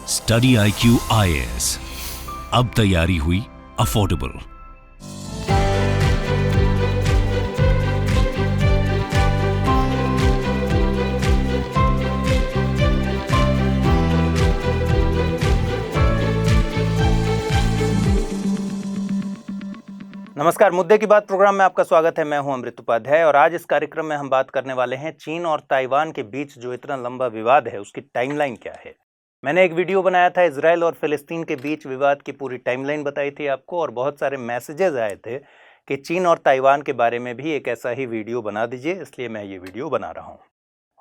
Study IQ IAS, अब तैयारी हुई अफोर्डेबल। नमस्कार, मुद्दे की बात प्रोग्राम में आपका स्वागत है। मैं हूं अमृत उपाध्याय और आज इस कार्यक्रम में हम बात करने वाले हैं चीन और ताइवान के बीच जो इतना लंबा विवाद है उसकी टाइमलाइन क्या है। मैंने एक वीडियो बनाया था, इजराइल और फिलिस्तीन के बीच विवाद की पूरी टाइमलाइन बताई थी आपको और बहुत सारे मैसेजेस आए थे कि चीन और ताइवान के बारे में भी एक ऐसा ही वीडियो बना दीजिए, इसलिए मैं ये वीडियो बना रहा हूँ।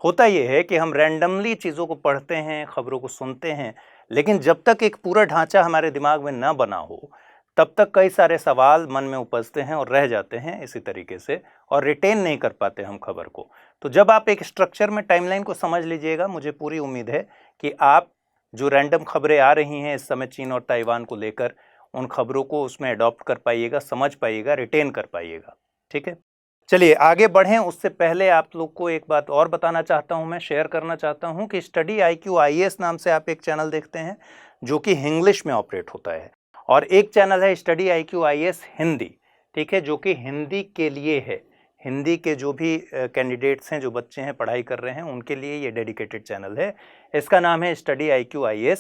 होता यह है कि हम रैंडमली चीज़ों को पढ़ते हैं, खबरों को सुनते हैं, लेकिन जब तक एक पूरा ढांचा हमारे दिमाग में न बना हो तब तक कई सारे सवाल मन में उपजते हैं और रह जाते हैं इसी तरीके से, और रिटेन नहीं कर पाते हम खबर को। तो जब आप एक स्ट्रक्चर में टाइमलाइन को समझ लीजिएगा, मुझे पूरी उम्मीद है कि आप जो रैंडम खबरें आ रही हैं इस समय चीन और ताइवान को लेकर, उन खबरों को उसमें अडॉप्ट कर पाइएगा, समझ पाइएगा, रिटेन कर पाइएगा। ठीक है, चलिए आगे बढ़ें। उससे पहले आप लोग को एक बात और बताना चाहता हूं, मैं शेयर करना चाहता हूं कि स्टडी IQ IAS नाम से आप एक चैनल देखते हैं जो कि इंग्लिश में ऑपरेट होता है, और एक चैनल है स्टडी IQ IAS हिंदी, ठीक है, जो कि हिंदी के लिए है। हिंदी के जो भी कैंडिडेट्स हैं, जो बच्चे हैं पढ़ाई कर रहे हैं, उनके लिए ये डेडिकेटेड चैनल है। इसका नाम है स्टडी IQ IAS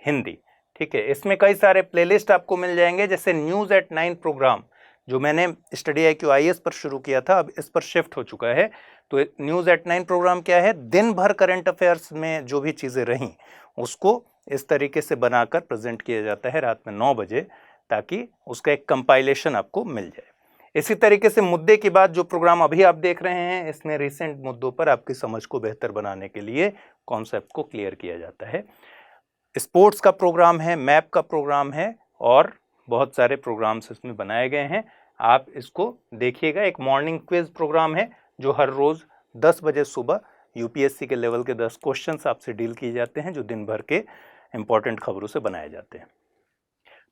हिंदी। ठीक है, इसमें कई सारे प्लेलिस्ट आपको मिल जाएंगे, जैसे न्यूज़ एट 9 प्रोग्राम जो मैंने स्टडी IQ IAS पर शुरू किया था, अब इस पर शिफ्ट हो चुका है। तो न्यूज़ एट 9 प्रोग्राम क्या है, दिन भर करंट अफेयर्स में जो भी चीज़ें रहीं उसको इस तरीके से बनाकर प्रेजेंट किया जाता है रात में 9 बजे, ताकि उसका एक कंपाइलेशन आपको मिल जाए। इसी तरीके से मुद्दे की बात जो प्रोग्राम अभी आप देख रहे हैं, इसमें रिसेंट मुद्दों पर आपकी समझ को बेहतर बनाने के लिए कॉन्सेप्ट को क्लियर किया जाता है। स्पोर्ट्स का प्रोग्राम है, मैप का प्रोग्राम है और बहुत सारे प्रोग्राम्स इसमें बनाए गए हैं, आप इसको देखिएगा। एक मॉर्निंग क्विज प्रोग्राम है जो हर रोज़ 10 बजे सुबह UPSC के लेवल के 10 क्वेश्चंस आपसे डील किए जाते हैं, जो दिन भर के इंपॉर्टेंट खबरों से बनाए जाते हैं।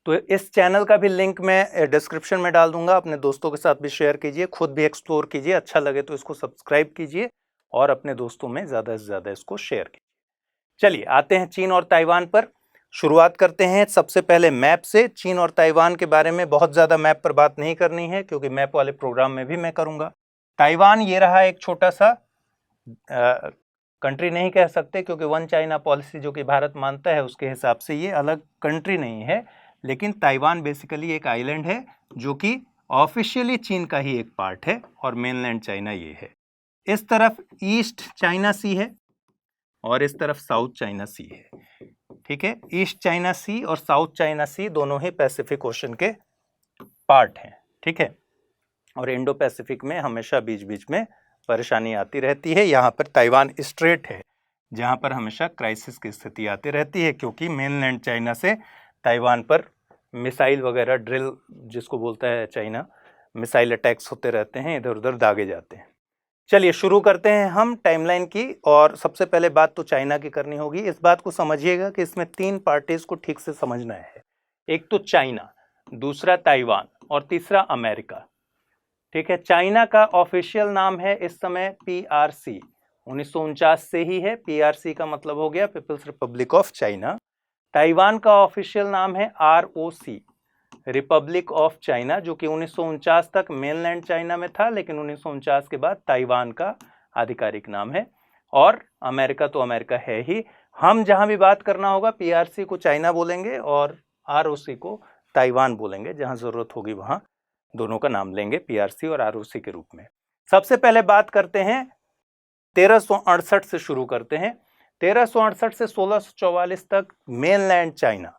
तो इस चैनल का भी लिंक मैं डिस्क्रिप्शन में डाल दूंगा, अपने दोस्तों के साथ भी शेयर कीजिए, खुद भी एक्सप्लोर कीजिए, अच्छा लगे तो इसको सब्सक्राइब कीजिए और अपने दोस्तों में ज़्यादा से ज़्यादा इसको शेयर कीजिए। चलिए आते हैं चीन और ताइवान पर। शुरुआत करते हैं सबसे पहले मैप से। चीन और ताइवान के बारे में बहुत ज़्यादा मैप पर बात नहीं करनी है, क्योंकि मैप वाले प्रोग्राम में भी मैं करूँगा। ताइवान ये रहा एक छोटा सा कंट्री नहीं कह सकते, क्योंकि वन चाइना पॉलिसी जो कि भारत मानता है उसके हिसाब से ये अलग कंट्री नहीं है, लेकिन ताइवान बेसिकली एक आइलैंड है जो कि ऑफिशियली चीन का ही एक पार्ट है और मेनलैंड चाइना ये है। इस तरफ ईस्ट चाइना सी है और इस तरफ साउथ चाइना सी है। ठीक है, ईस्ट चाइना सी और साउथ चाइना सी दोनों ही पैसिफिक ओशन के पार्ट हैं। ठीक है, और इंडो पैसिफिक में हमेशा बीच बीच में परेशानी आती रहती है। यहाँ पर ताइवान स्ट्रेट है जहाँ पर हमेशा क्राइसिस की स्थिति आती रहती है, क्योंकि मेनलैंड चाइना से ताइवान पर मिसाइल वगैरह, ड्रिल जिसको बोलता है चाइना, मिसाइल अटैक्स होते रहते हैं, इधर उधर दागे जाते हैं। चलिए शुरू करते हैं हम टाइमलाइन की, और सबसे पहले बात तो चाइना की करनी होगी। इस बात को समझिएगा कि इसमें 3 पार्टीज को ठीक से समझना है। एक तो चाइना, दूसरा ताइवान और तीसरा अमेरिका। ठीक है, चाइना का ऑफिशियल नाम है इस समय PRC, 1949 से ही है। PRC का मतलब हो गया People's Republic of China. Taiwan का ऑफिशियल नाम है ROC, रिपब्लिक ऑफ चाइना, जो कि 1949 तक मेनलैंड चाइना में था, लेकिन 1949 के बाद ताइवान का आधिकारिक नाम है। और अमेरिका तो अमेरिका है ही। हम जहां भी बात करना होगा PRC को चाइना बोलेंगे और ROC को ताइवान बोलेंगे, जहां जरूरत होगी वहां दोनों का नाम लेंगे, PRC और ROC के रूप में। सबसे पहले बात करते हैं 1368 से शुरू करते हैं। 1368 से 1644 तक मेनलैंड चाइना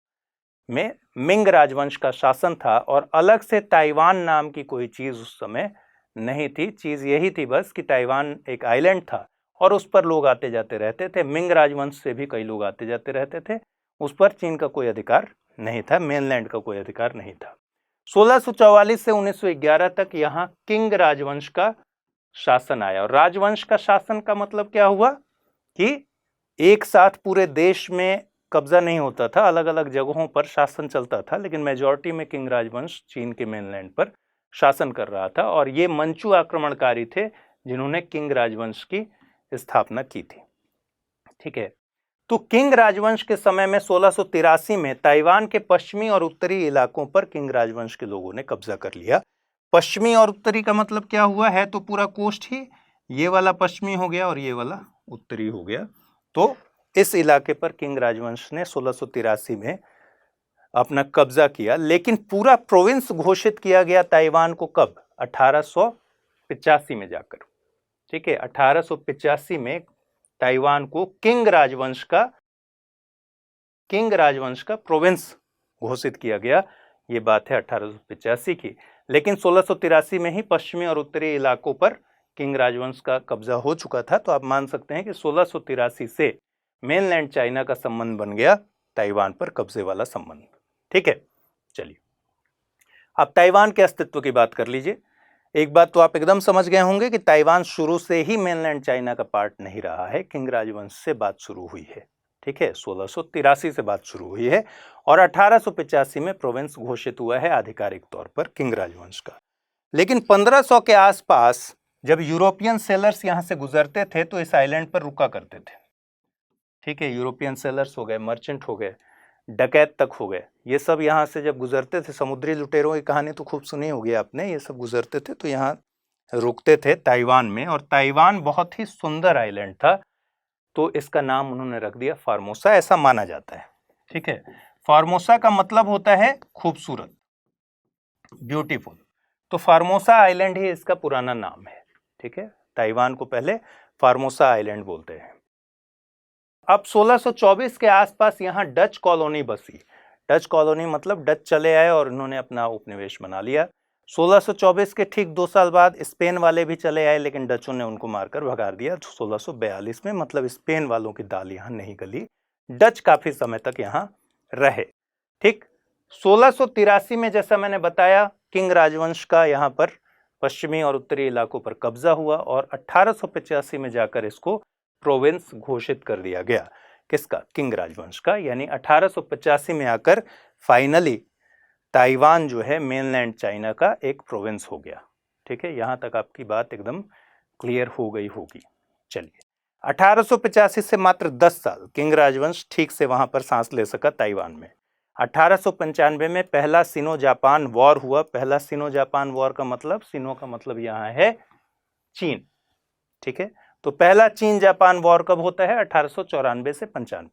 में मिंग राजवंश का शासन था, और अलग से ताइवान नाम की कोई चीज़ उस समय नहीं थी। चीज़ यही थी बस कि ताइवान एक आइलैंड था और उस पर लोग आते जाते रहते थे। मिंग राजवंश से भी कई लोग आते जाते रहते थे। उस पर चीन का कोई अधिकार नहीं था, मेनलैंड का कोई अधिकार नहीं था। 1644 से 1911 तक यहाँ किंग राजवंश का शासन आया। और राजवंश का शासन का मतलब क्या हुआ कि एक साथ पूरे देश में कब्जा नहीं होता था, अलग अलग जगहों पर शासन चलता था, लेकिन मेजॉरिटी में किंग राजवंश चीन के मेनलैंड पर शासन कर रहा था। और ये मंचू आक्रमणकारी थे जिन्होंने किंग राजवंश की स्थापना की थी। ठीक है, तो किंग राजवंश के समय में 1683 में ताइवान के पश्चिमी और उत्तरी इलाकों पर किंग राजवंश के लोगों ने कब्जा कर लिया। पश्चिमी और उत्तरी का मतलब क्या हुआ है, तो पूरा कोस्ट ही, ये वाला पश्चिमी हो गया और ये वाला उत्तरी हो गया। तो इस इलाके पर किंग राजवंश ने 1683 में अपना कब्जा किया। लेकिन पूरा प्रोविंस घोषित किया गया ताइवान को कब, 1885 में जाकर। ठीक है, 1885 में ताइवान को किंग राजवंश का प्रोविंस घोषित किया गया। ये बात है 1885 की। लेकिन 1683 में ही पश्चिमी और उत्तरी इलाकों पर किंग राजवंश का कब्जा हो चुका था। तो आप मान सकते हैं कि 1683 से मेनलैंड चाइना का संबंध बन गया ताइवान पर कब्जे वाला संबंध। ठीक है, चलिए अब ताइवान के अस्तित्व की बात कर लीजिए। एक बात तो आप एकदम समझ गए होंगे कि ताइवान शुरू से ही मेनलैंड चाइना का पार्ट नहीं रहा है। किंग राजवंश से बात शुरू हुई है। ठीक है, 1683 से बात शुरू हुई है और 1885 में प्रोविंस घोषित हुआ है आधिकारिक तौर पर किंग राजवंश का। लेकिन 1500 के आसपास जब यूरोपियन सेलर्स यहां से गुजरते थे तो इस आइलैंड पर रुका करते थे। ठीक है, यूरोपियन सेलर्स हो गए, मर्चेंट हो गए, डकैत तक हो गए, ये सब यहाँ से जब गुजरते थे, समुद्री लुटेरों की कहानी तो खूब सुनी होगी आपने, ये सब गुजरते थे तो यहाँ रुकते थे ताइवान में। और ताइवान बहुत ही सुंदर आइलैंड था, तो इसका नाम उन्होंने रख दिया फार्मोसा, ऐसा माना जाता है। ठीक है, फार्मोसा का मतलब होता है खूबसूरत, ब्यूटीफुल। तो फार्मोसा आइलैंड ही इसका पुराना नाम है। ठीक है, ताइवान को पहले फार्मोसा आइलैंड बोलते हैं। अब 1624 के आसपास यहाँ डच कॉलोनी बसी। डच कॉलोनी मतलब डच चले आए और उन्होंने अपना उपनिवेश बना लिया। 1624 के ठीक 2 साल बाद स्पेन वाले भी चले आए, लेकिन डचों ने उनको मारकर भगा दिया 1642 में। मतलब स्पेन वालों की दाल यहाँ नहीं गली, डच काफी समय तक यहाँ रहे। ठीक, 1683 में जैसा मैंने बताया किंग राजवंश का यहाँ पर पश्चिमी और उत्तरी इलाकों पर कब्जा हुआ और 1885 में जाकर इसको प्रोविंस घोषित कर दिया गया। किसका, किंग राजवंश का। यानी 1885 में आकर फाइनली ताइवान जो है मेनलैंड चाइना का एक प्रोविंस हो गया। ठीक है, यहां तक आपकी बात एकदम क्लियर हो गई होगी। चलिए, 1885 से मात्र 10 साल किंग राजवंश ठीक से वहां पर सांस ले सका ताइवान में। 1895 में पहला सिनो जापान वॉर हुआ। पहला सिनो जापान वॉर का मतलब, सिनो का मतलब यहाँ है चीन। ठीक है, तो पहला चीन जापान वॉर कब होता है, 1894 से 95।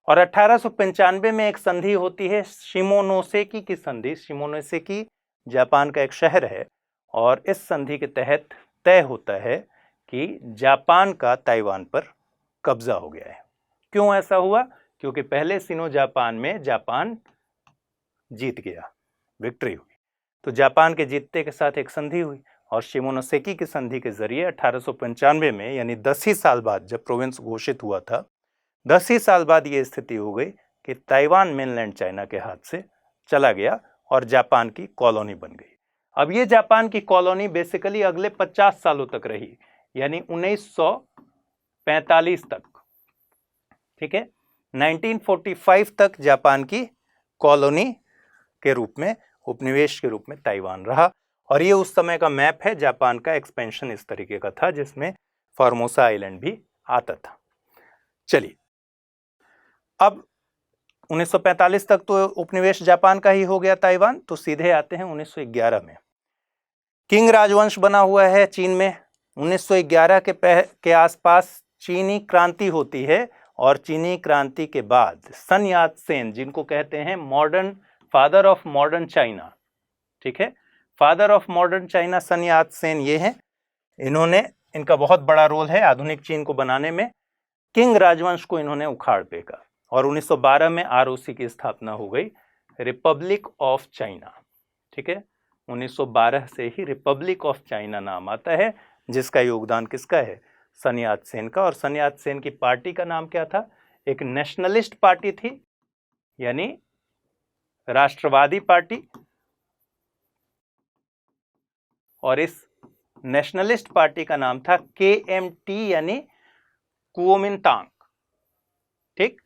और 1895 में एक संधि होती है, शिमोनोसेकी की संधि। शिमोनोसेकी जापान का एक शहर है और इस संधि के तहत तय होता है कि जापान का ताइवान पर कब्जा हो गया है। क्यों ऐसा हुआ, क्योंकि पहले सिनो जापान में जापान जीत गया, विक्ट्री हुई। तो जापान के जीतने के साथ एक संधि हुई और शिमोनोसेकी की संधि के जरिए 1895 में, यानी 10 ही साल बाद जब प्रोविंस घोषित हुआ था, 10 ही साल बाद ये स्थिति हो गई कि ताइवान मेनलैंड चाइना के हाथ से चला गया और जापान की कॉलोनी बन गई। अब ये जापान की कॉलोनी बेसिकली अगले 50 सालों तक रही, यानी 1945 तक। ठीक है, 1945 तक जापान की कॉलोनी के रूप में, उपनिवेश के रूप में ताइवान रहा। और ये उस समय का मैप है, जापान का एक्सपेंशन इस तरीके का था जिसमें फार्मोसा आइलैंड भी आता था। चलिए, अब 1945 तक तो उपनिवेश जापान का ही हो गया ताइवान। तो सीधे आते हैं 1911 में। किंग राजवंश बना हुआ है चीन में। 1911 के आसपास चीनी क्रांति होती है और चीनी क्रांति के बाद सन यात सेन, जिनको कहते हैं modern father of modern China, ठीक है, फादर ऑफ मॉडर्न चाइना सन यात सेन ये हैं। इनका बहुत बड़ा रोल है आधुनिक चीन को बनाने में। किंग राजवंश को इन्होंने उखाड़ फेंका और 1912 में आरओसी की स्थापना हो गई, रिपब्लिक ऑफ चाइना। ठीक है, 1912 से ही रिपब्लिक ऑफ चाइना नाम आता है, जिसका योगदान किसका है, सन यात सेन का। और सन यात सेन की पार्टी का नाम क्या था, एक नेशनलिस्ट पार्टी थी, यानी राष्ट्रवादी पार्टी। और इस नेशनलिस्ट पार्टी का नाम था KMT, यानी कुओमिंतांग। ठीक,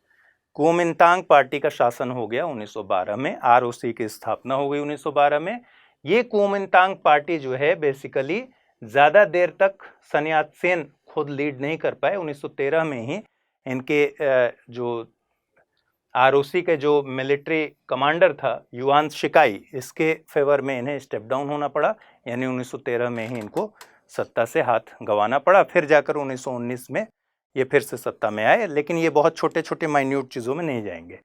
कुओमिंतांग पार्टी का शासन हो गया 1912 में। आरओसी की स्थापना हो गई 1912 में। ये कुओमिंतांग पार्टी जो है बेसिकली ज्यादा देर तक सन यात सेन खुद लीड नहीं कर पाए। 1913 में ही इनके जो आरओसी के जो मिलिट्री कमांडर था युआन शिकाई, इसके फेवर में इन्हें स्टेप डाउन होना पड़ा, यानी 1913 में ही इनको सत्ता से हाथ गंवाना पड़ा। फिर जाकर 1919 में ये फिर से सत्ता में आए, लेकिन ये बहुत छोटे छोटे माइन्यूट चीज़ों में नहीं जाएंगे।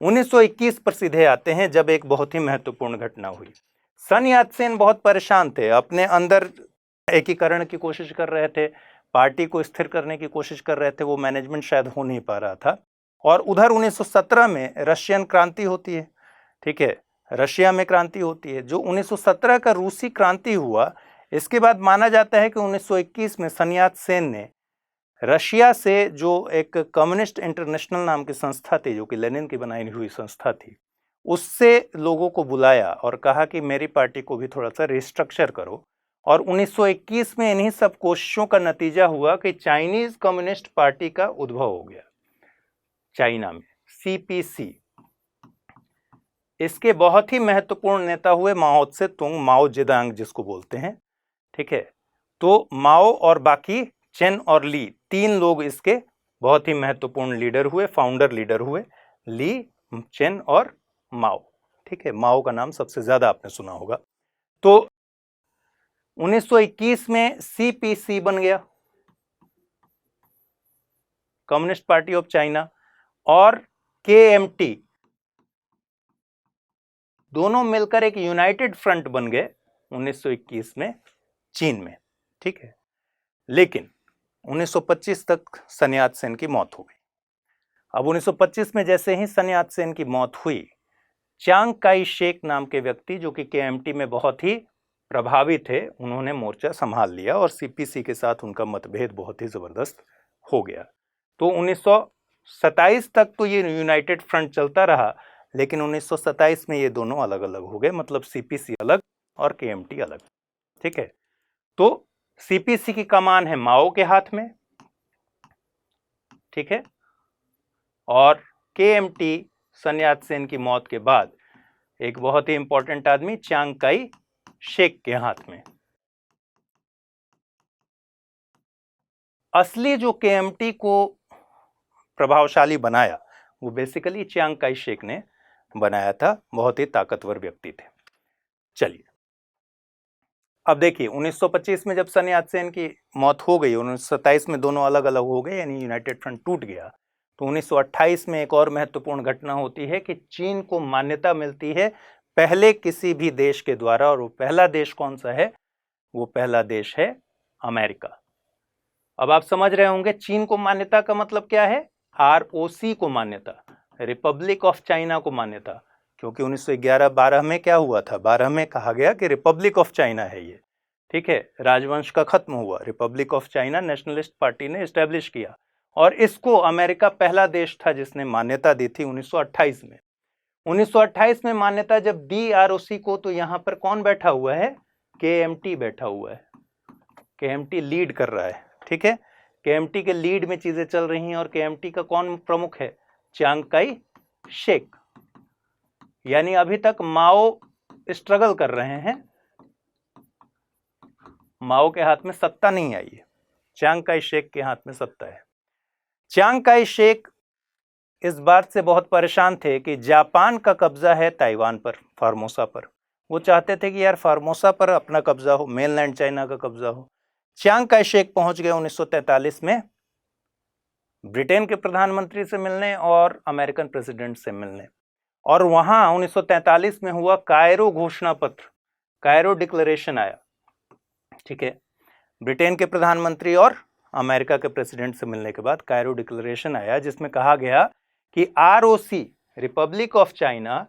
1921 पर सीधे आते हैं, जब एक बहुत ही महत्वपूर्ण घटना हुई। सन यात्सेन बहुत परेशान थे, अपने अंदर एकीकरण की कोशिश कर रहे थे, पार्टी को स्थिर करने की कोशिश कर रहे थे, वो मैनेजमेंट शायद हो नहीं पा रहा था। और उधर 1917 में रशियन क्रांति होती है, ठीक है, रशिया में क्रांति होती है। जो 1917 का रूसी क्रांति हुआ, इसके बाद माना जाता है कि 1921 में सन यात्सेन ने रशिया से जो एक कम्युनिस्ट इंटरनेशनल नाम की संस्था थी, जो कि लेनिन की बनाई हुई संस्था थी, उससे लोगों को बुलाया और कहा कि मेरी पार्टी को भी थोड़ा सा रिस्ट्रक्चर करो। और 1921 में इन्हीं सब कोशिशों का नतीजा हुआ कि चाइनीज कम्युनिस्ट पार्टी का उद्भव हो गया चाइना में, सीपीसी। इसके बहुत ही महत्वपूर्ण नेता हुए माओ त्से तुंग, माओ जेदांग जिसको बोलते हैं, ठीक है। तो माओ और बाकी चेन और ली, तीन लोग इसके बहुत ही महत्वपूर्ण लीडर हुए, फाउंडर लीडर हुए, ली, चेन और माओ, ठीक है। माओ का नाम सबसे ज्यादा आपने सुना होगा। तो 1921 में सीपीसी बन गया, कम्युनिस्ट पार्टी ऑफ चाइना, और केएमटी, दोनों मिलकर एक यूनाइटेड फ्रंट बन गए 1921 में चीन में, ठीक है। लेकिन 1925 तक सन यात्सेन की मौत हो गई। अब 1925 में जैसे ही सन यात्सेन की मौत हुई, चांग काई शेक नाम के व्यक्ति, जो कि केएमटी में बहुत ही प्रभावी थे, उन्होंने मोर्चा संभाल लिया और सीपीसी के साथ उनका मतभेद बहुत ही जबरदस्त हो गया। तो 1927 तक तो ये यूनाइटेड फ्रंट चलता रहा, लेकिन 1927 में ये दोनों अलग अलग हो गए, मतलब सीपीसी अलग और केएमटी अलग, ठीक है। तो सीपीसी की कमान है माओ के हाथ में, ठीक है, और केएमटी सन यात्सेन की मौत के बाद एक बहुत ही इंपॉर्टेंट आदमी चांग काई शेक के हाथ में। असली जो केएमटी को प्रभावशाली बनाया वो बेसिकली चांग काई शेक ने बनाया था, बहुत ही ताकतवर व्यक्ति थे। चलिए अब देखिए, 1925 में जब सन यात्सेन की मौत हो गई, 1927 में दोनों अलग अलग हो गए, यानी यूनाइटेड फ्रंट टूट गया। तो 1928 में एक और महत्वपूर्ण घटना होती है कि चीन को मान्यता मिलती है पहले किसी भी देश के द्वारा, और वो पहला देश कौन सा है? वो पहला देश है अमेरिका। अब आप समझ रहे होंगे चीन को मान्यता का मतलब क्या है? आरओसी को मान्यता, रिपब्लिक ऑफ चाइना को मान्यता, क्योंकि 1911-12 में क्या हुआ था? 12 में कहा गया कि रिपब्लिक ऑफ चाइना है ये, ठीक है, राजवंश का खत्म हुआ, Republic of China nationalist party ने एस्टेब्लिश किया, और इसको अमेरिका पहला देश था जिसने मान्यता दी थी 1928 में। 1928 में मान्यता जब दी आरओसी को, तो यहां पर कौन बैठा हुआ है? केएमटी बैठा हुआ है, केएमटी लीड कर रहा है, ठीक है। केएमटी के लीड में चीजें चल रही हैं, और केएमटी का कौन प्रमुख है? चांग काई शेक। यानी अभी तक माओ स्ट्रगल कर रहे हैं, माओ के हाथ में सत्ता नहीं आई है, चांग काई शेक के हाथ में सत्ता है। चांग काई शेक इस बात से बहुत परेशान थे कि जापान का कब्जा है ताइवान पर, फार्मोसा पर। वो चाहते थे कि यार फार्मोसा पर अपना कब्जा हो, मेनलैंड चाइना का कब्जा हो। चांग काई शेक पहुंच गए 1943 में ब्रिटेन के प्रधानमंत्री से मिलने और अमेरिकन प्रेसिडेंट से मिलने, और वहां 1943 में हुआ कायरो घोषणा पत्र, कायरो डिक्लेरेशन आया, ठीक है। ब्रिटेन के प्रधानमंत्री और अमेरिका के प्रेसिडेंट से मिलने के बाद कायरो डिक्लेरेशन आया, जिसमें कहा गया कि ROC, Republic of China,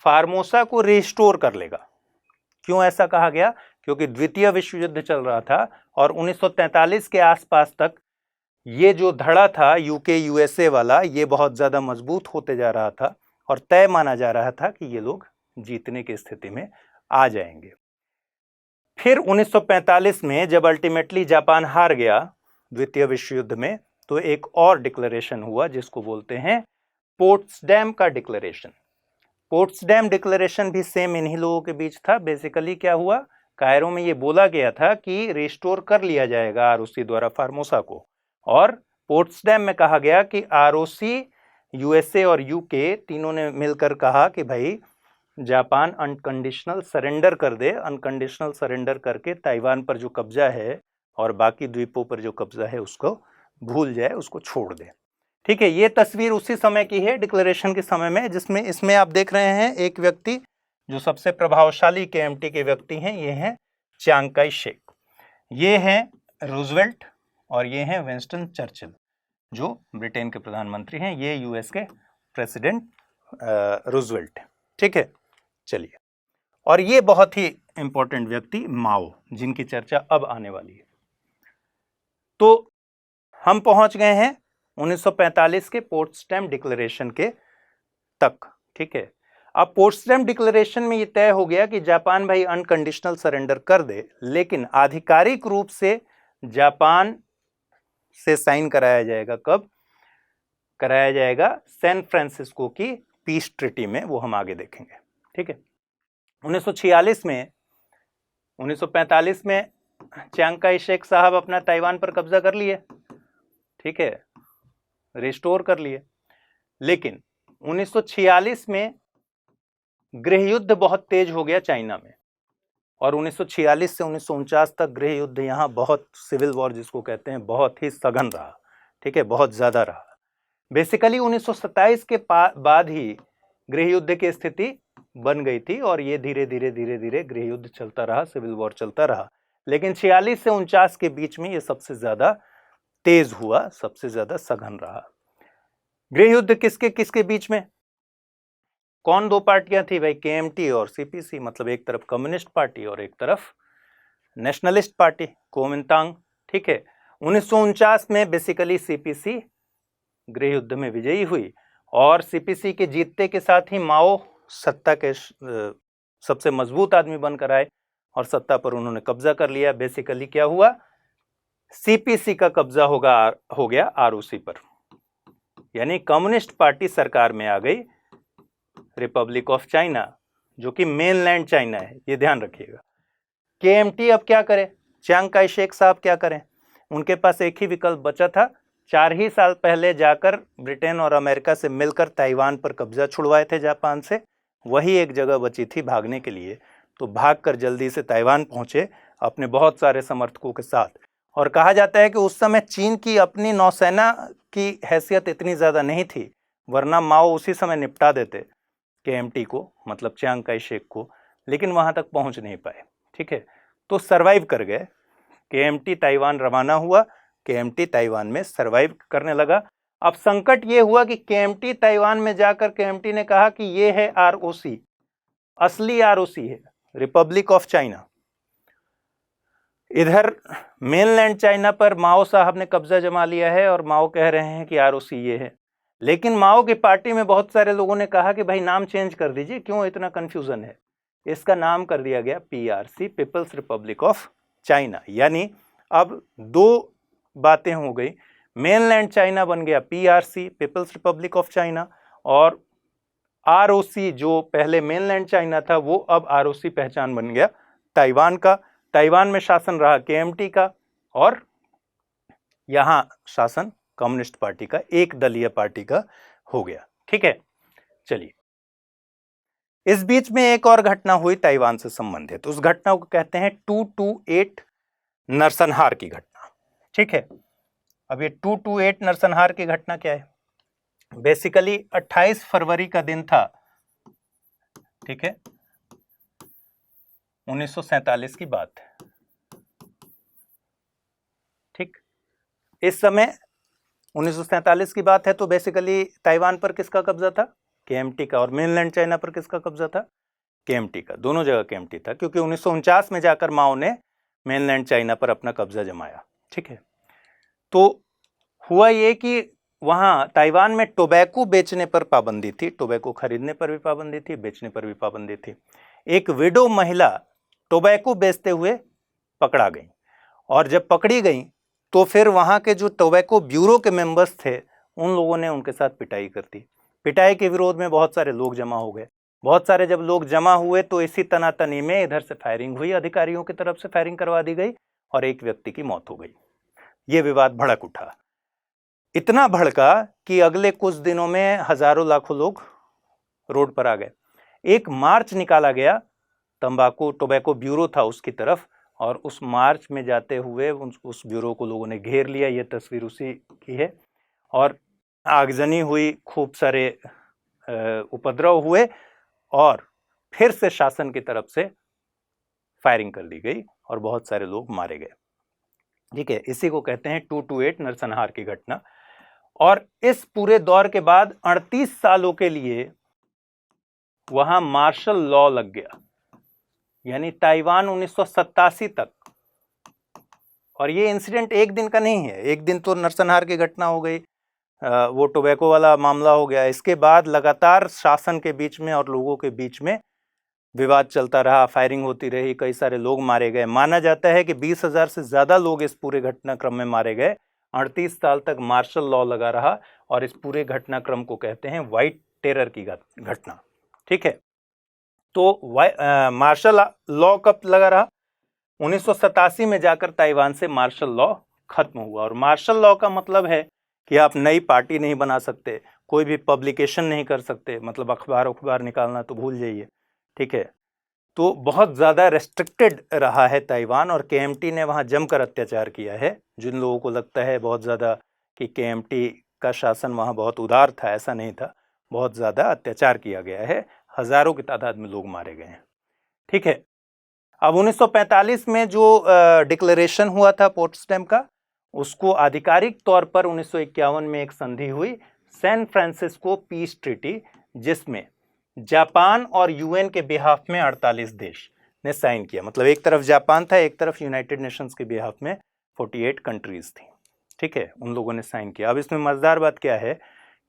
Formosa को रिस्टोर कर लेगा। क्यों ऐसा कहा गया? क्योंकि द्वितीय विश्व युद्ध चल रहा था, और 1943 के आसपास तक ये जो धड़ा था यूके यूएसए वाला, ये बहुत ज्यादा मजबूत होते जा रहा था, और तय माना जा रहा था कि ये लोग जीतने की स्थिति में आ जाएंगे। फिर 1945 में जब अल्टीमेटली जापान हार गया द्वितीय विश्व युद्ध में, तो एक और डिक्लेरेशन हुआ जिसको बोलते हैं पोट्सडैम का डिक्लेरेशन। पोट्सडैम डिक्लेरेशन भी सेम इन्हीं लोगों के बीच था। बेसिकली क्या हुआ, कायरो में ये बोला गया था कि रिस्टोर कर लिया जाएगा आरओसी द्वारा फार्मोसा को, और पोट्सडैम में कहा गया कि आरओसी, यूएसए और यूके तीनों ने मिलकर कहा कि भाई जापान अनकंडीशनल सरेंडर कर दे, अनकंडीशनल सरेंडर करके ताइवान पर जो कब्जा है और बाकी द्वीपों पर जो कब्जा है उसको भूल जाए, उसको छोड़ दे। ठीक है, ये तस्वीर उसी समय की है, डिक्लेरेशन के समय में, जिसमें इसमें आप देख रहे हैं एक व्यक्ति जो सबसे प्रभावशाली केएमटी के व्यक्ति हैं, ये हैं चियांग काई शेक, ये हैं रूजवेल्ट और ये हैं विंस्टन चर्चिल जो ब्रिटेन के प्रधानमंत्री हैं, ये यूएस के प्रेसिडेंट रूजवेल्ट। ठीक है, चलिए, और ये बहुत ही इंपॉर्टेंट व्यक्ति माओ, जिनकी चर्चा अब आने वाली है। तो हम पहुंच गए हैं 1945 के पोट्सडैम डिक्लेरेशन के तक। ठीक है, अब पोट्सडैम डिक्लेरेशन में ये तय हो गया कि जापान भाई अनकंडीशनल सरेंडर कर दे, लेकिन आधिकारिक रूप से जापान से साइन कराया जाएगा। कब कराया जाएगा? सैन फ्रांसिस्को की पीस ट्रीटी में, वो हम आगे देखेंगे। ठीक है, 1946 में 1945 में चियांग काई शेक साहब अपना ताइवान पर कब्जा कर लिए। ठीक है, रिस्टोर कर लिए, लेकिन 1946 में गृह युद्ध बहुत तेज हो गया चाइना में, और 1946 से 1949 तक गृह युद्ध यहाँ बहुत, सिविल वॉर जिसको कहते हैं, बहुत ही सघन रहा। ठीक है, बहुत ज़्यादा रहा। बेसिकली 1927 के बाद ही गृह युद्ध की स्थिति बन गई थी, और ये धीरे धीरे गृह युद्ध चलता रहा, सिविल वॉर चलता रहा। लेकिन 46 से 49 के बीच में ये सबसे ज़्यादा तेज हुआ, सबसे ज़्यादा सघन रहा। गृह युद्ध किसके किसके बीच में? कौन दो पार्टियां थी भाई? केएमटी और सीपीसी, मतलब एक तरफ कम्युनिस्ट पार्टी और एक तरफ नेशनलिस्ट पार्टी, कुओमिंतांग। ठीक है, 1949 में बेसिकली सीपीसी गृह युद्ध में विजयी हुई, और सीपीसी के जीतने के साथ ही माओ सत्ता के सबसे मजबूत आदमी बनकर आए और सत्ता पर उन्होंने कब्जा कर लिया। बेसिकली क्या हुआ? सीपीसी का कब्जा हो गया आरओसी पर, यानी कम्युनिस्ट पार्टी सरकार में आ गई, रिपब्लिक ऑफ चाइना, जो कि मेनलैंड चाइना है, ये ध्यान रखिएगा। केएमटी अब क्या करे? चियांग काई शेक साहब क्या करें? उनके पास एक ही विकल्प बचा था। 4 ही साल पहले जाकर ब्रिटेन और अमेरिका से मिलकर ताइवान पर कब्जा छुड़वाए थे जापान से, वही एक जगह बची थी भागने के लिए। तो भागकर जल्दी से ताइवान पहुंचे अपने बहुत सारे समर्थकों के साथ, और कहा जाता है कि उस समय चीन की अपनी नौसेना की हैसियत इतनी ज़्यादा नहीं थी, वरना माओ उसी समय निपटा देते केएमटी को, मतलब चियांग काई शेक को, लेकिन वहाँ तक पहुँच नहीं पाए। ठीक है, तो सरवाइव कर गए। केएमटी ताइवान रवाना हुआ, केएमटी ताइवान में सरवाइव करने लगा। अब संकट ये हुआ कि केएमटी ताइवान में जाकर केएमटी ने कहा कि ये है आरओसी, असली आरओसी है, रिपब्लिक ऑफ चाइना। इधर मेनलैंड चाइना पर माओ साहब ने कब्जा जमा लिया है, और माओ कह रहे हैं कि आरओसी ये है। लेकिन माओ की पार्टी में बहुत सारे लोगों ने कहा कि भाई नाम चेंज कर दीजिए, क्यों इतना कंफ्यूजन है। इसका नाम कर दिया गया PRC, People's Republic of China. यानी अब दो बातें हो गई, मेनलैंड चाइना बन गया PRC, People's Republic of China, और आरओसी जो पहले मेनलैंड चाइना था वो अब आरओसी पहचान बन गया ताइवान का। ताइवान में शासन रहा केएमटी का, और यहां शासन कम्युनिस्ट पार्टी का, एक दलीय पार्टी का हो गया। ठीक है, चलिए, इस बीच में एक और घटना हुई ताइवान से संबंधित। उस घटना को कहते हैं 228 नरसंहार की घटना। ठीक है, अब ये 228 नरसंहार की घटना क्या है? बेसिकली 28 फरवरी का दिन था। ठीक है, 1947 की बात है। ठीक, इस समय 1947 की बात है, तो बेसिकली ताइवान पर किसका कब्जा था? केएमटी का। और मेनलैंड चाइना पर किसका कब्जा था? केएमटी का। दोनों जगह केएमटी था, क्योंकि 1949 में जाकर माओ ने मेनलैंड चाइना पर अपना कब्जा जमाया। ठीक है, तो हुआ ये कि वहाँ ताइवान में टोबैको बेचने पर पाबंदी थी, टोबैको खरीदने पर भी पाबंदी थी, बेचने पर भी पाबंदी थी। एक विडो महिला टोबैको बेचते हुए पकड़ा गई, और जब पकड़ी गई तो फिर वहाँ के जो टोबैको ब्यूरो के मेंबर्स थे, उन लोगों ने उनके साथ पिटाई कर दी। पिटाई के विरोध में बहुत सारे लोग जमा हो गए। बहुत सारे जब लोग जमा हुए तो इसी तनातनी में इधर से फायरिंग हुई, अधिकारियों की तरफ से फायरिंग करवा दी गई, और एक व्यक्ति की मौत हो गई। ये विवाद भड़क उठा। इतना भड़का कि अगले कुछ दिनों में हजारों लाखों लोग रोड पर आ गए। एक मार्च निकाला गया, टोबैको ब्यूरो था उसकी तरफ, और उस मार्च में जाते हुए उस ब्यूरो को लोगों ने घेर लिया। ये तस्वीर उसी की है। और आगजनी हुई, खूब सारे उपद्रव हुए और फिर से शासन की तरफ से फायरिंग कर दी गई और बहुत सारे लोग मारे गए। ठीक है, इसी को कहते हैं 228 नरसंहार की घटना। और इस पूरे दौर के बाद 38 सालों के लिए वहां मार्शल लॉ लग गया, यानी ताइवान 1987 तक। और ये इंसिडेंट एक दिन का नहीं है। एक दिन तो नरसंहार की घटना हो गई, वो टोबैको वाला मामला हो गया। इसके बाद लगातार शासन के बीच में और लोगों के बीच में विवाद चलता रहा, फायरिंग होती रही, कई सारे लोग मारे गए। माना जाता है कि 20,000 से ज़्यादा लोग इस पूरे घटनाक्रम में मारे गए। 38 साल तक मार्शल लॉ लगा रहा और इस पूरे घटनाक्रम को कहते हैं व्हाइट टेरर की घटना। ठीक है, तो मार्शल लॉ कब लगा रहा? 1987 में जाकर ताइवान से मार्शल लॉ खत्म हुआ। और मार्शल लॉ का मतलब है कि आप नई पार्टी नहीं बना सकते, कोई भी पब्लिकेशन नहीं कर सकते, मतलब अखबार निकालना तो भूल जाइए। ठीक है, तो बहुत ज़्यादा रेस्ट्रिक्टेड रहा है ताइवान, और केएमटी ने वहाँ जमकर अत्याचार किया है। जिन लोगों को लगता है बहुत ज़्यादा कि केएमटी का शासन वहाँ बहुत उदार था, ऐसा नहीं था। बहुत ज़्यादा अत्याचार किया गया है, हज़ारों की तादाद में लोग मारे गए हैं। ठीक है, अब 1945 में जो डिक्लेरेशन हुआ था पोट्सडैम का, उसको आधिकारिक तौर पर 1951 में एक संधि हुई, सैन फ्रांसिस्को पीस ट्रीटी, जिसमें जापान और यूएन के बिहाफ में 48 देश ने साइन किया। मतलब एक तरफ जापान था, एक तरफ यूनाइटेड नेशंस के बिहाफ में 48 कंट्रीज थी। ठीक है, उन लोगों ने साइन किया। अब इसमें मजेदार बात क्या है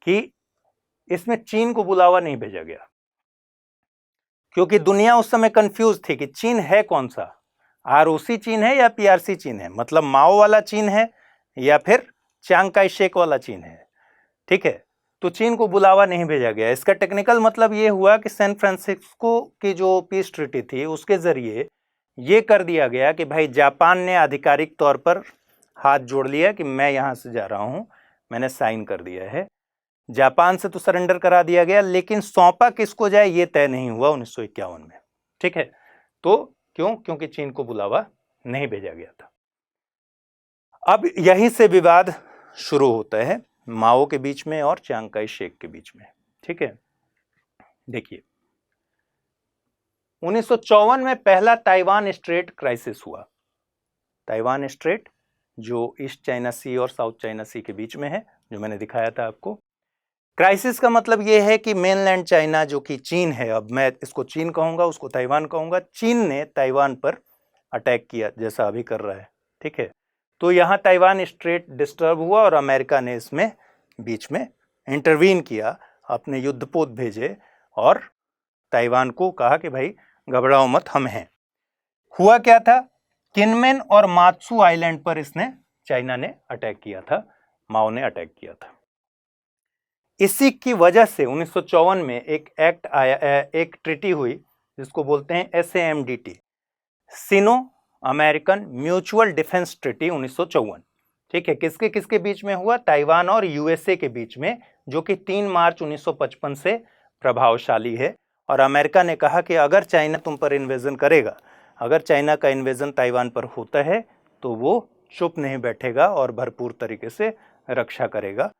कि इसमें चीन को बुलावा नहीं भेजा गया, क्योंकि दुनिया उस समय कंफ्यूज थी कि चीन है कौन सा, आरओसी चीन है या पीआरसी चीन है, मतलब माओ वाला चीन है या फिर चियांग काई शेक वाला चीन है। ठीक है, तो चीन को बुलावा नहीं भेजा गया। इसका टेक्निकल मतलब ये हुआ कि सैन फ्रांसिस्को की जो पीस ट्रीटी थी उसके जरिए ये कर दिया गया कि भाई जापान ने आधिकारिक तौर पर हाथ जोड़ लिया कि मैं यहाँ से जा रहा हूँ, मैंने साइन कर दिया है। जापान से तो सरेंडर करा दिया गया, लेकिन सौंपा किसको जाए ये तय नहीं हुआ 1951 में। ठीक है, तो क्योंकि चीन को बुलावा नहीं भेजा गया था। अब यहीं से विवाद शुरू होता है माओ के बीच में और चियांग काई शेक के बीच में। ठीक है, देखिए 1954 में पहला ताइवान स्ट्रेट क्राइसिस हुआ। ताइवान स्ट्रेट जो ईस्ट चाइना सी और साउथ चाइना सी के बीच में है, जो मैंने दिखाया था आपको। क्राइसिस का मतलब यह है कि मेनलैंड चाइना जो कि चीन है, अब मैं इसको चीन कहूंगा, उसको ताइवान कहूंगा, चीन ने ताइवान पर अटैक किया जैसा अभी कर रहा है। ठीक है, तो यहाँ ताइवान स्ट्रेट डिस्टर्ब हुआ और अमेरिका ने इसमें बीच में इंटरवीन किया, अपने युद्धपोत भेजे और ताइवान को कहा कि भाई घबराओ मत, हम हैं। हुआ क्या था, किनमेन और मात्सू आइलैंड पर चाइना ने अटैक किया था, माओ ने अटैक किया था। इसी की वजह से 1954 में एक एक्ट आया, एक ट्रीटी हुई जिसको बोलते हैं SAMDT, सिनो अमेरिकन म्यूचुअल डिफेंस ट्रीटी 1954। ठीक है, किसके किसके बीच में हुआ? ताइवान और यूएसए के बीच में, जो कि 3 मार्च 1955 से प्रभावशाली है। और अमेरिका ने कहा कि अगर चाइना तुम पर इन्वेजन करेगा, अगर चाइना का इन्वेजन ताइवान पर होता है तो वो चुप नहीं बैठेगा और भरपूर तरीके से रक्षा करेगा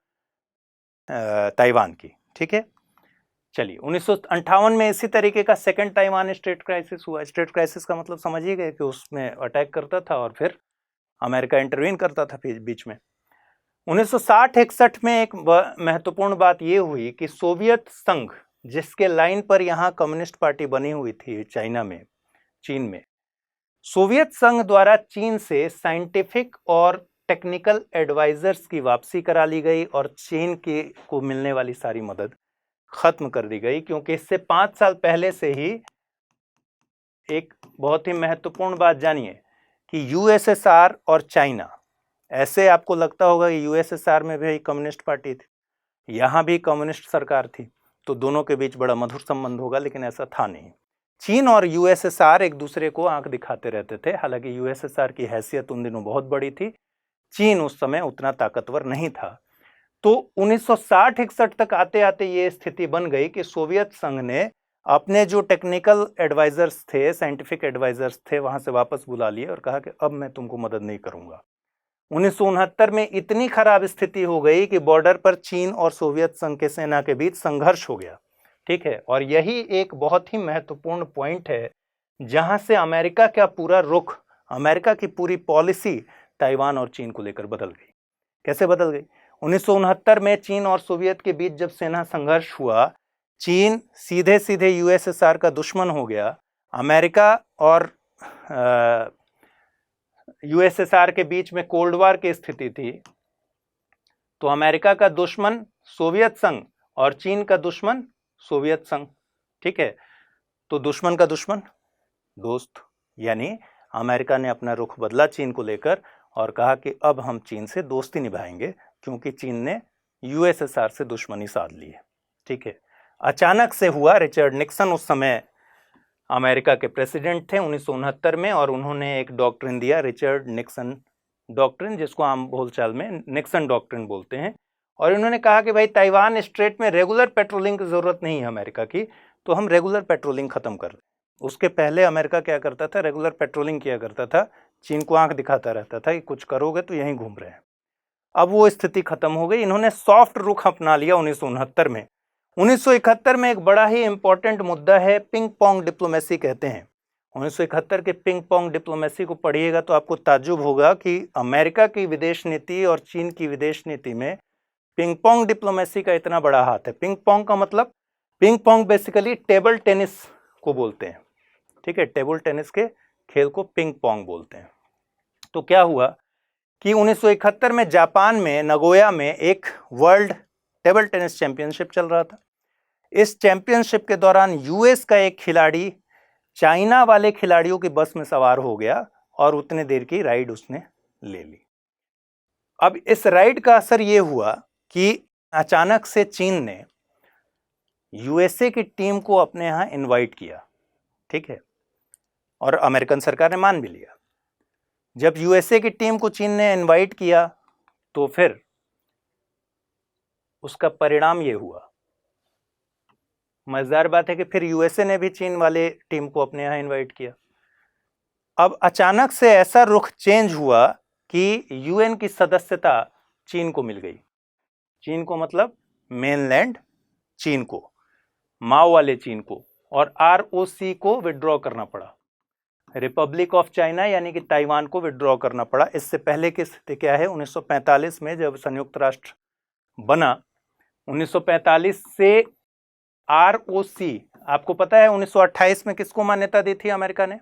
ताइवान की। ठीक है, चलिए 1958 में इसी तरीके का सेकंड ताइवान स्टेट क्राइसिस हुआ। स्टेट क्राइसिस का मतलब समझिए गए कि उसमें अटैक करता था और फिर अमेरिका इंटरवीन करता था बीच में। 1960-61 में एक महत्वपूर्ण बात यह हुई कि सोवियत संघ, जिसके लाइन पर यहाँ कम्युनिस्ट पार्टी बनी हुई थी चीन में, सोवियत संघ द्वारा चीन से साइंटिफिक और टेक्निकल एडवाइजर्स की वापसी करा ली गई और चीन को मिलने वाली सारी मदद खत्म कर दी गई, क्योंकि इससे 5 साल पहले से ही एक बहुत ही महत्वपूर्ण बात जानिए कि यूएसएसआर और चाइना, ऐसे आपको लगता होगा कि यूएसएसआर में भी कम्युनिस्ट पार्टी थी, यहाँ भी कम्युनिस्ट सरकार थी, तो दोनों के बीच बड़ा मधुर संबंध होगा, लेकिन ऐसा था नहीं। चीन और यूएसएसआर एक दूसरे को आंख दिखाते रहते थे। हालांकि यूएसएसआर की हैसियत उन दिनों बहुत बड़ी थी, चीन उस समय उतना ताकतवर नहीं था। तो 1960-61 तक आते आते ये स्थिति बन गई कि सोवियत संघ ने अपने जो टेक्निकल एडवाइजर्स थे, साइंटिफिक एडवाइजर्स थे, वहां से वापस बुला लिए और कहा कि अब मैं तुमको मदद नहीं करूंगा। 1969 में इतनी खराब स्थिति हो गई कि बॉर्डर पर चीन और सोवियत संघ के सेना के बीच संघर्ष हो गया। ठीक है, और यही एक बहुत ही महत्वपूर्ण पॉइंट है जहां से अमेरिका का पूरा रुख, अमेरिका की पूरी पॉलिसी ताइवान और चीन को लेकर बदल गई। कैसे बदल गई? 1969 में चीन और सोवियत के बीच जब सेना संघर्ष हुआ, चीन सीधे सीधे यूएसएसआर का दुश्मन हो गया। अमेरिका और यूएसएसआर के बीच में कोल्ड वार की स्थिति थी, तो अमेरिका का दुश्मन सोवियत संघ और चीन का दुश्मन सोवियत संघ। ठीक है, तो दुश्मन का दुश्मन दोस्त, यानी अमेरिका ने अपना रुख बदला चीन को लेकर और कहा कि अब हम चीन से दोस्ती निभाएंगे, क्योंकि चीन ने यूएसएसआर से दुश्मनी साध ली है। ठीक है, अचानक से हुआ। रिचर्ड निक्सन उस समय अमेरिका के प्रेसिडेंट थे 1969 में, और उन्होंने एक डॉक्ट्रिन दिया, रिचर्ड निक्सन डॉक्ट्रिन, जिसको आम बोलचाल में निक्सन डॉक्ट्रिन बोलते हैं। और उन्होंने कहा कि भाई ताइवान स्ट्रेट में रेगुलर पेट्रोलिंग की ज़रूरत नहीं है अमेरिका की, तो हम रेगुलर पेट्रोलिंग ख़त्म कर दें। उसके पहले अमेरिका क्या करता था? रेगुलर पेट्रोलिंग किया करता था, चीन को आंख दिखाता रहता था कि कुछ करोगे तो यहीं घूम रहे हैं। अब वो स्थिति खत्म हो गई, इन्होंने सॉफ्ट रुख अपना लिया 1969 में। 1971 में एक बड़ा ही इंपॉर्टेंट मुद्दा है, पिंग पोंग डिप्लोमेसी कहते हैं। 1971 के पिंग पोंग डिप्लोमेसी को पढ़िएगा तो आपको ताज्जुब होगा कि अमेरिका की विदेश नीति और चीन की विदेश नीति में पिंग पोंग डिप्लोमेसी का इतना बड़ा हाथ है। पिंग पोंग का मतलब, ping pong basically table tennis को बोलते हैं। ठीक है, टेबल टेनिस के खेल को पिंग पोंग बोलते हैं। तो क्या हुआ कि 1971 में जापान में नगोया में एक वर्ल्ड टेबल टेनिस चैंपियनशिप चल रहा था। इस चैंपियनशिप के दौरान यूएस का एक खिलाड़ी चाइना वाले खिलाड़ियों की बस में सवार हो गया और उतने देर की राइड उसने ले ली। अब इस राइड का असर यह हुआ कि अचानक से चीन ने यूएसए की टीम को अपने यहां इनवाइट किया। ठीक है, और अमेरिकन सरकार ने मान भी लिया। जब यूएसए की टीम को चीन ने इनवाइट किया तो फिर उसका परिणाम यह हुआ, मजेदार बात है कि फिर यूएसए ने भी चीन वाले टीम को अपने यहां इनवाइट किया। अब अचानक से ऐसा रुख चेंज हुआ कि यूएन की सदस्यता चीन को मिल गई। चीन को मतलब मेनलैंड चीन को, माओ वाले चीन को, और आरओसी को विड्रॉ करना पड़ा। रिपब्लिक ऑफ चाइना यानी कि ताइवान को विड्रॉ करना पड़ा। इससे पहले की स्थिति क्या है? 1945 में जब संयुक्त राष्ट्र बना, 1945 से आरओसी, आपको पता है 1928 में किसको मान्यता दी थी अमेरिका ने?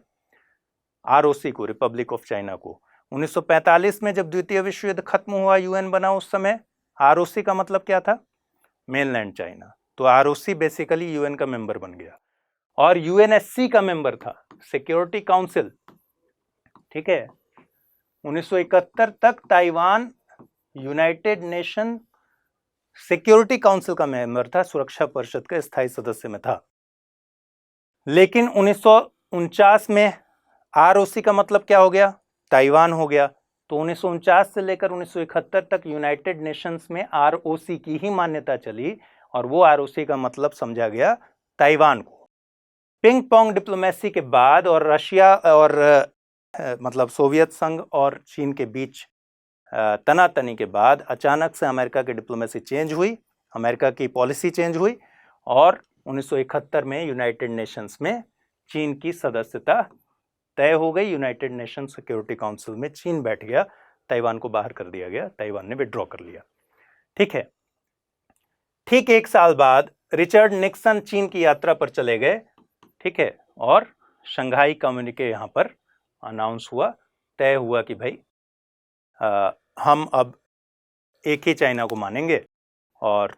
आरओसी को, रिपब्लिक ऑफ चाइना को। 1945 में जब द्वितीय विश्व युद्ध खत्म हुआ, यूएन बना, उस समय आरओसी का मतलब क्या था? Mainland China. तो आरओसी बेसिकली यूएन का मेंबर बन गया और यूएनएससी का मेंबर था, सिक्योरिटी काउंसिल। ठीक है, 1971 तक Taiwan United nation security council का मेंबर था, सुरक्षा परिषद का स्थायी सदस्य में था। लेकिन 1949 में आरओसी का मतलब क्या हो गया? ताइवान हो गया। तो 1949 से लेकर 1971 तक यूनाइटेड नेशंस में आरओसी की ही मान्यता चली और वो आरओसी का मतलब समझा गया ताइवान को। पिंग पोंग डिप्लोमेसी के बाद और रशिया और मतलब सोवियत संघ और चीन के बीच तनातनी के बाद अचानक से अमेरिका की डिप्लोमेसी चेंज हुई, अमेरिका की पॉलिसी चेंज हुई और 1971 में यूनाइटेड नेशंस में चीन की सदस्यता तय हो गई। यूनाइटेड नेशन सिक्योरिटी काउंसिल में चीन बैठ गया, ताइवान को बाहर कर दिया गया, ताइवान ने विड्रॉ कर लिया। ठीक है, ठीक एक साल बाद रिचर्ड निक्सन चीन की यात्रा पर चले गए। ठीक है, और शंघाई कम्युनिके यहां पर अनाउंस हुआ, तय हुआ कि भाई हम अब एक ही चाइना को मानेंगे और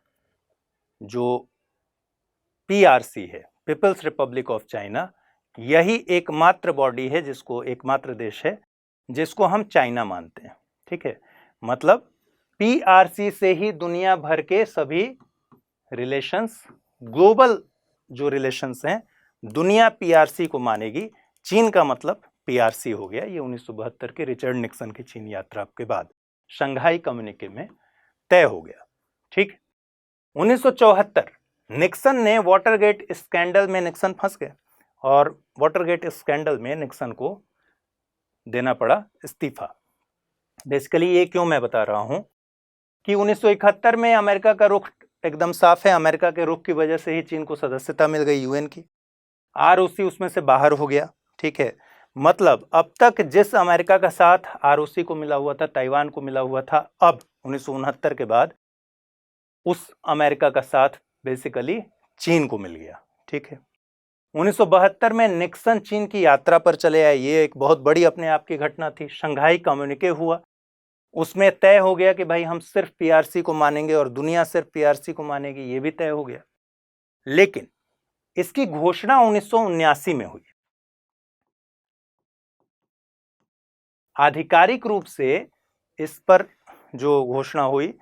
जो पीआरसी है, पीपल्स रिपब्लिक ऑफ चाइना, यही एकमात्र बॉडी है जिसको, एकमात्र देश है जिसको हम चाइना मानते हैं। ठीक है, मतलब पीआरसी से ही दुनिया भर के सभी रिलेशंस, ग्लोबल जो रिलेशंस हैं, दुनिया पीआरसी को मानेगी। चीन का मतलब पीआरसी हो गया। ये 1972 के रिचर्ड निक्सन की चीन यात्रा के बाद शंघाई कम्युनिके में तय हो गया। ठीक। 1974 निक्सन ने वाटरगेट स्कैंडल में निक्सन फंस गए और वाटरगेट स्कैंडल में निक्सन को देना पड़ा इस्तीफा। बेसिकली ये क्यों मैं बता रहा हूं कि 1971 में अमेरिका का रुख एकदम साफ है। अमेरिका के रुख की वजह से ही चीन को सदस्यता मिल गई यूएन की। आरओसी उसमें से बाहर हो गया। ठीक है, मतलब अब तक जिस अमेरिका का साथ आरओसी को मिला हुआ था, ताइवान को मिला हुआ था, अब 1969 के बाद उस अमेरिका का साथ बेसिकली चीन को मिल गया। ठीक है, 1972 में निक्सन चीन की यात्रा पर चले आए। ये एक बहुत बड़ी अपने आप की घटना थी। शंघाई कम्युनिके हुआ, उसमें तय हो गया कि भाई हम सिर्फ पीआरसी को मानेंगे और दुनिया सिर्फ पीआरसी को मानेगी, ये भी तय हो गया। लेकिन इसकी घोषणा 1979 में हुई। आधिकारिक रूप से इस पर जो घोषणा हुई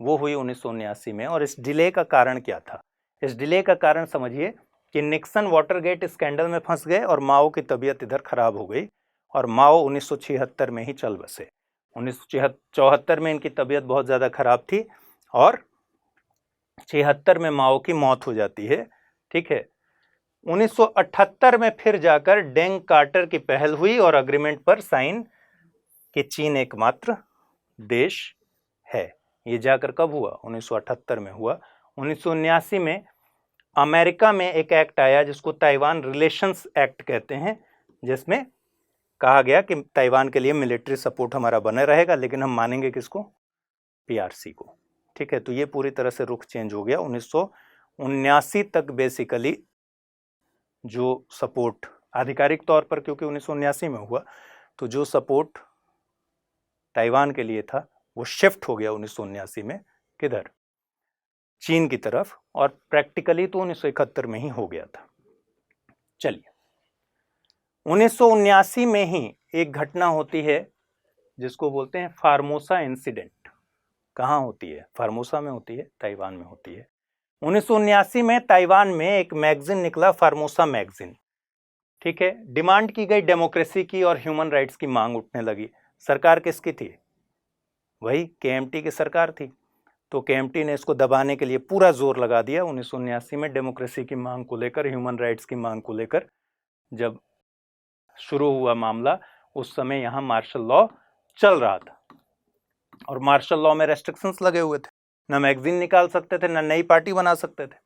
वो हुई 1979 में। और इस डिले का कारण क्या था? इस डिले का कारण समझिए कि निक्सन वाटरगेट स्कैंडल में फंस गए और माओ की तबीयत इधर खराब हो गई और माओ 1976 में ही चल बसे। 1974 में इनकी तबीयत बहुत ज़्यादा खराब थी और 76 में माओ की मौत हो जाती है। ठीक है, 1978 में फिर जाकर डेंग कार्टर की पहल हुई और अग्रीमेंट पर साइन कि चीन एकमात्र देश है। ये जाकर कब हुआ? 1978 में हुआ। 1979 में अमेरिका में एक एक्ट आया जिसको ताइवान रिलेशंस एक्ट कहते हैं, जिसमें कहा गया कि ताइवान के लिए मिलिट्री सपोर्ट हमारा बने रहेगा, लेकिन हम मानेंगे किसको? पीआरसी को। ठीक है, तो ये पूरी तरह से रुख चेंज हो गया। 1979 तक बेसिकली जो सपोर्ट आधिकारिक तौर पर, क्योंकि 1979 में हुआ, तो जो सपोर्ट ताइवान के लिए था वो शिफ्ट हो गया 1979 में किधर? चीन की तरफ। और प्रैक्टिकली तो 1971 में ही हो गया था। चलिए, 1979 में ही एक घटना होती है जिसको बोलते हैं फार्मोसा इंसिडेंट। कहाँ होती है? फार्मोसा में होती है, ताइवान में होती है। 1979 में ताइवान में एक मैगजीन निकला, फार्मोसा मैगजीन। ठीक है, डिमांड की गई डेमोक्रेसी की और ह्यूमन राइट्स की मांग उठने लगी। सरकार किसकी थी? वही केएमटी की सरकार थी। तो केएमटी ने इसको दबाने के लिए पूरा जोर लगा दिया। 1979 में डेमोक्रेसी की मांग को लेकर, ह्यूमन राइट्स की मांग को लेकर जब शुरू हुआ मामला, उस समय यहाँ मार्शल लॉ चल रहा था और मार्शल लॉ में रेस्ट्रिक्शंस लगे हुए थे। न मैगजीन निकाल सकते थे, न नई पार्टी बना सकते थे।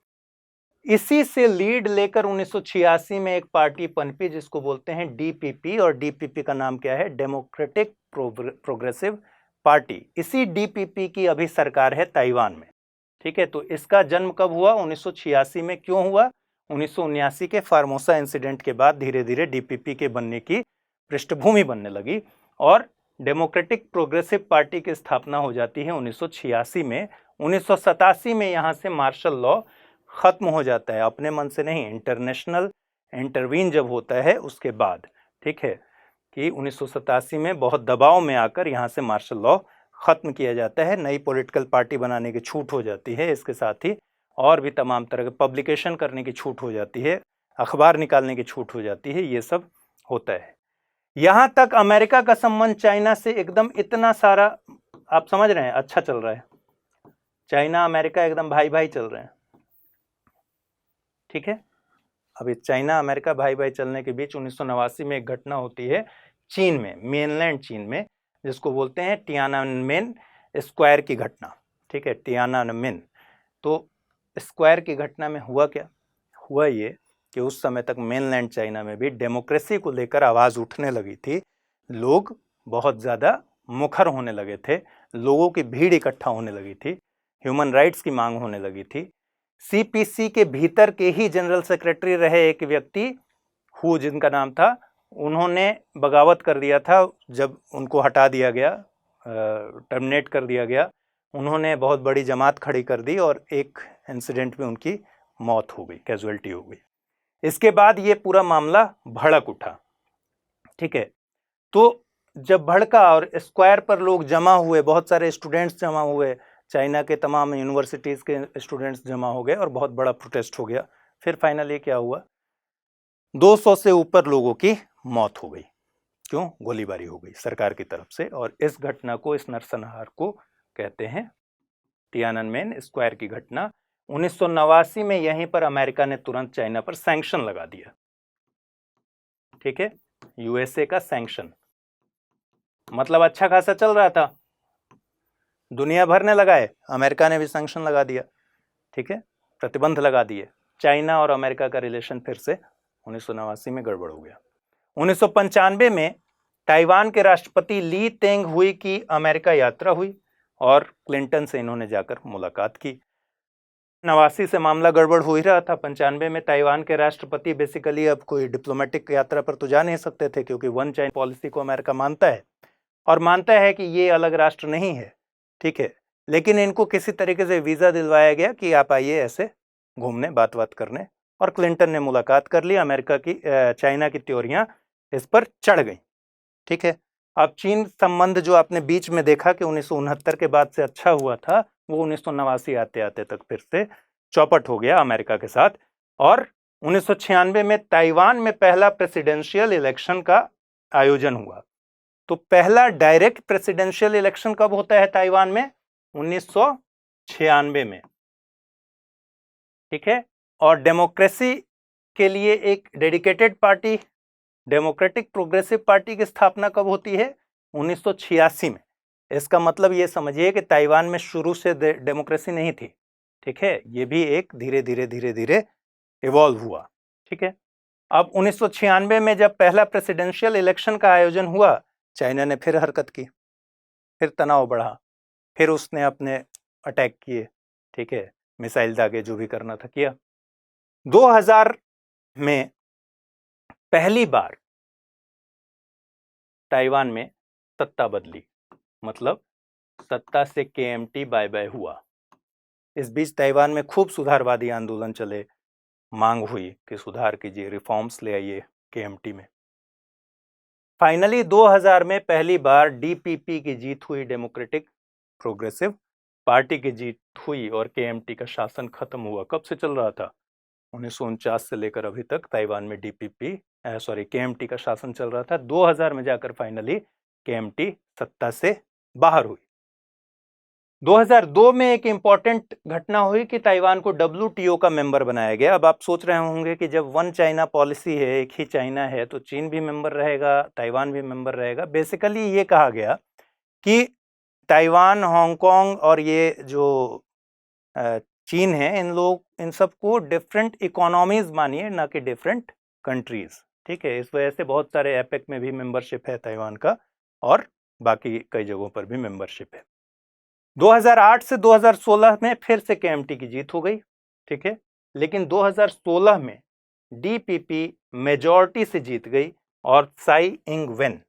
इसी से लीड लेकर 1986 में एक पार्टी पनपी जिसको बोलते हैं डीपीपी। और डीपीपी का नाम क्या है? Democratic progressive party. इसी डीपीपी की अभी सरकार है ताइवान में। ठीक है, तो इसका जन्म कब हुआ? 1986 में। क्यों हुआ? 1979 के फार्मोसा इंसिडेंट के बाद धीरे धीरे डीपीपी के बनने की पृष्ठभूमि बनने लगी और डेमोक्रेटिक प्रोग्रेसिव पार्टी की स्थापना हो जाती है 1986 में। 1987 में यहाँ से मार्शल लॉ खत्म हो जाता है, अपने मन से नहीं, इंटरनेशनल इंटरवीन जब होता है उसके बाद। ठीक है, कि 1987 में बहुत दबाव में आकर यहाँ से मार्शल लॉ खत्म किया जाता है। नई पॉलिटिकल पार्टी बनाने की छूट हो जाती है, इसके साथ ही और भी तमाम तरह के पब्लिकेशन करने की छूट हो जाती है, अखबार निकालने की छूट हो जाती है, ये सब होता है। यहाँ तक अमेरिका का संबंध चाइना से एकदम इतना सारा, आप समझ रहे हैं, अच्छा चल रहा है। चाइना अमेरिका एकदम भाई भाई चल रहे हैं। ठीक है, अभी चाइना अमेरिका भाई भाई चलने के बीच 1989 में एक घटना होती है चीन में, मेनलैंड चीन में, जिसको बोलते हैं टियानानमेन स्क्वायर की घटना। ठीक है, टियानानमेन। तो स्क्वायर की घटना में हुआ क्या? हुआ ये कि उस समय तक मेनलैंड चाइना में भी डेमोक्रेसी को लेकर आवाज़ उठने लगी थी। लोग बहुत ज़्यादा मुखर होने लगे थे, लोगों की भीड़ इकट्ठा होने लगी थी, ह्यूमन राइट्स की मांग होने लगी थी। सीपीसी के भीतर के ही जनरल सेक्रेटरी रहे एक व्यक्ति हु, जिनका नाम था, उन्होंने बगावत कर दिया था जब उनको हटा दिया गया, टर्मिनेट कर दिया गया। उन्होंने बहुत बड़ी जमात खड़ी कर दी और एक इंसिडेंट में उनकी मौत हो गई, कैजुअल्टी हो गई। इसके बाद ये पूरा मामला भड़क उठा। ठीक है, तो जब भड़का और स्क्वायर पर लोग जमा हुए, बहुत सारे स्टूडेंट्स जमा हुए, चाइना के तमाम यूनिवर्सिटीज़ के स्टूडेंट्स जमा हो गए और बहुत बड़ा प्रोटेस्ट हो गया। फिर फाइनली क्या हुआ? 200 से ऊपर लोगों की मौत हो गई। क्यों? गोलीबारी हो गई सरकार की तरफ से। और इस घटना को, इस नरसंहार को कहते हैं तियाननमेन स्क्वायर की घटना। 1989 में यहीं पर अमेरिका ने तुरंत चाइना पर सैंक्शन लगा दिया। ठीक है, यूएसए का सैंक्शन, मतलब अच्छा खासा चल रहा था, दुनिया भर ने लगाए, अमेरिका ने भी सैंक्शन लगा दिया। ठीक है, प्रतिबंध लगा दिए। चाइना और अमेरिका का रिलेशन फिर से 1989 में गड़बड़ हो गया। 1995 में ताइवान के राष्ट्रपति ली तेंग हुई की अमेरिका यात्रा हुई और क्लिंटन से इन्होंने जाकर मुलाकात की। 89 से मामला गड़बड़ हो ही रहा था। 95 में ताइवान के राष्ट्रपति बेसिकली अब कोई डिप्लोमेटिक यात्रा पर तो जा नहीं सकते थे, क्योंकि वन चाइना पॉलिसी को अमेरिका मानता है और मानता है कि ये अलग राष्ट्र नहीं है। ठीक है, लेकिन इनको किसी तरीके से वीज़ा दिलवाया गया कि आप आइए ऐसे घूमने, बात करने, और क्लिंटन ने मुलाकात कर ली। अमेरिका की चाइना की त्योरियां इस पर चढ़ गई। ठीक है, अब चीन संबंध जो आपने बीच में देखा कि 1969 के बाद से अच्छा हुआ था, वो 1989 आते आते तक फिर से चौपट हो गया अमेरिका के साथ। और 1996 में ताइवान में पहला प्रेसिडेंशियल इलेक्शन का आयोजन हुआ। तो पहला डायरेक्ट प्रेसिडेंशियल इलेक्शन कब होता है ताइवान में? 1996 में। ठीक है, और डेमोक्रेसी के लिए एक dedicated party, democratic progressive party की स्थापना कब होती है? 1986 में। इसका मतलब ये समझिए कि ताइवान में शुरू से डेमोक्रेसी नहीं थी। ठीक है, ये भी एक धीरे धीरे इवॉल्व हुआ। ठीक है, अब 1996 में जब पहला प्रेसिडेंशियल इलेक्शन का आयोजन हुआ, चाइना ने फिर हरकत की, फिर तनाव बढ़ा, फिर उसने अपने अटैक किए। ठीक है, मिसाइल दागे, जो भी करना था किया। 2000 में पहली बार ताइवान में सत्ता बदली, मतलब सत्ता से केएमटी बाय बाय हुआ। इस बीच ताइवान में खूब सुधारवादी आंदोलन चले, मांग हुई कि सुधार कीजिए, रिफॉर्म्स ले आइए केएमटी में। फाइनली 2000 में पहली बार डीपीपी की जीत हुई, डेमोक्रेटिक प्रोग्रेसिव पार्टी की जीत हुई और केएमटी का शासन खत्म हुआ। कब से चल रहा था? 1949 से लेकर अभी तक ताइवान में केएमटी का शासन चल रहा था। 2000 में जाकर फाइनली केएमटी सत्ता से बाहर हुई। 2002 में एक इंपॉर्टेंट घटना हुई कि ताइवान को WTO का मेंबर बनाया गया। अब आप सोच रहे होंगे कि जब वन चाइना पॉलिसी है, एक ही चाइना है, तो चीन भी मेंबर रहेगा, ताइवान भी मेंबर रहेगा। बेसिकली ये कहा गया कि ताइवान, हांगकांग और ये जो चीन है, इन सबको डिफरेंट इकोनॉमीज मानिए, ना कि डिफरेंट कंट्रीज। ठीक है, इस वजह से बहुत सारे एपेक में भी मेंबरशिप है ताइवान का और बाकी कई जगहों पर भी मेंबरशिप है। 2008 से 2016 में फिर से केएमटी की जीत हो गई। ठीक है, लेकिन 2016 में डीपीपी मेजॉरिटी से जीत गई और त्साई इंग वेन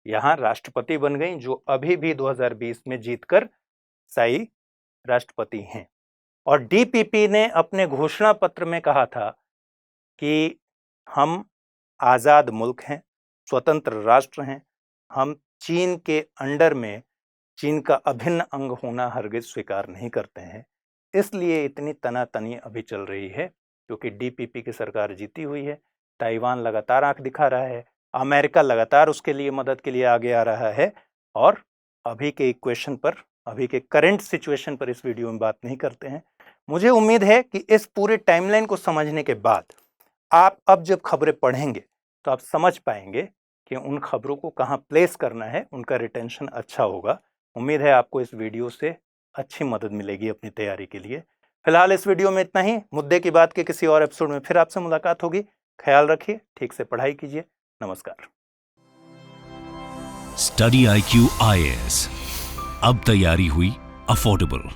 यहां राष्ट्रपति बन गई, जो अभी भी 2020 में जीतकर त्साई राष्ट्रपति हैं। और डीपीपी ने अपने घोषणा पत्र में कहा था कि हम आज़ाद मुल्क हैं, स्वतंत्र राष्ट्र हैं, हम चीन के अंडर में चीन का अभिन्न अंग होना हरगिज स्वीकार नहीं करते हैं। इसलिए इतनी तनातनी अभी चल रही है, क्योंकि डीपीपी की सरकार जीती हुई है। ताइवान लगातार आंख दिखा रहा है, अमेरिका लगातार उसके लिए मदद के लिए आगे आ रहा है। और अभी के इक्वेशन पर, अभी के करंट सिचुएशन पर इस वीडियो में बात नहीं करते हैं। मुझे उम्मीद है कि इस पूरे टाइमलाइन को समझने के बाद आप अब जब खबरें पढ़ेंगे तो आप समझ पाएंगे कि उन खबरों को कहाँ प्लेस करना है, उनका रिटेंशन अच्छा होगा। उम्मीद है आपको इस वीडियो से अच्छी मदद मिलेगी अपनी तैयारी के लिए। फिलहाल इस वीडियो में इतना ही। मुद्दे की बात के किसी और एपिसोड में फिर आपसे मुलाकात होगी। ख्याल रखिए, ठीक से पढ़ाई कीजिए। नमस्कार। स्टडी IQ IAS, अब तैयारी हुई अफोर्डेबल।